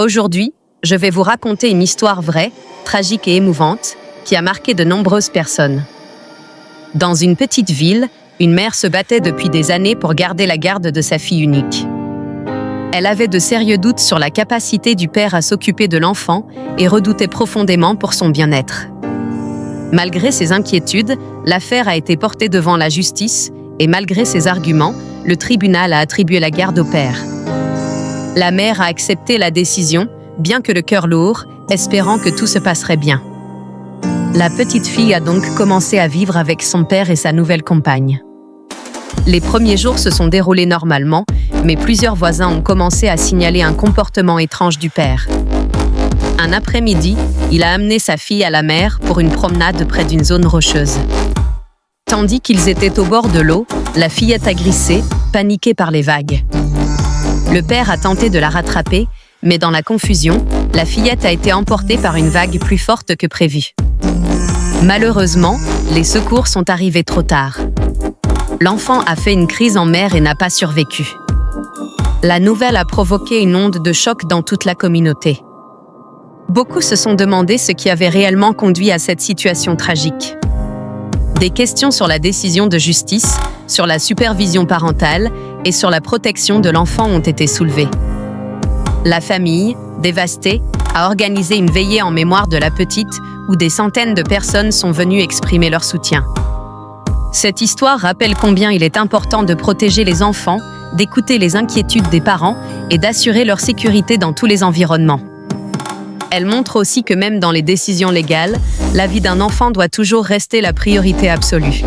Aujourd'hui, je vais vous raconter une histoire vraie, tragique et émouvante, qui a marqué de nombreuses personnes. Dans une petite ville, une mère se battait depuis des années pour garder la garde de sa fille unique. Elle avait de sérieux doutes sur la capacité du père à s'occuper de l'enfant et redoutait profondément pour son bien-être. Malgré ses inquiétudes, l'affaire a été portée devant la justice et malgré ses arguments, le tribunal a attribué la garde au père. La mère a accepté la décision, bien que le cœur lourd, espérant que tout se passerait bien. La petite fille a donc commencé à vivre avec son père et sa nouvelle compagne. Les premiers jours se sont déroulés normalement, mais plusieurs voisins ont commencé à signaler un comportement étrange du père. Un après-midi, il a amené sa fille à la mer pour une promenade près d'une zone rocheuse. Tandis qu'ils étaient au bord de l'eau, la fillette a glissé, paniquée par les vagues. Le père a tenté de la rattraper, mais dans la confusion, la fillette a été emportée par une vague plus forte que prévu. Malheureusement, les secours sont arrivés trop tard. L'enfant a fait une crise en mer et n'a pas survécu. La nouvelle a provoqué une onde de choc dans toute la communauté. Beaucoup se sont demandé ce qui avait réellement conduit à cette situation tragique. Des questions sur la décision de justice, sur la supervision parentale et sur la protection de l'enfant ont été soulevées. La famille, dévastée, a organisé une veillée en mémoire de la petite où des centaines de personnes sont venues exprimer leur soutien. Cette histoire rappelle combien il est important de protéger les enfants, d'écouter les inquiétudes des parents et d'assurer leur sécurité dans tous les environnements. Elle montre aussi que même dans les décisions légales, la vie d'un enfant doit toujours rester la priorité absolue.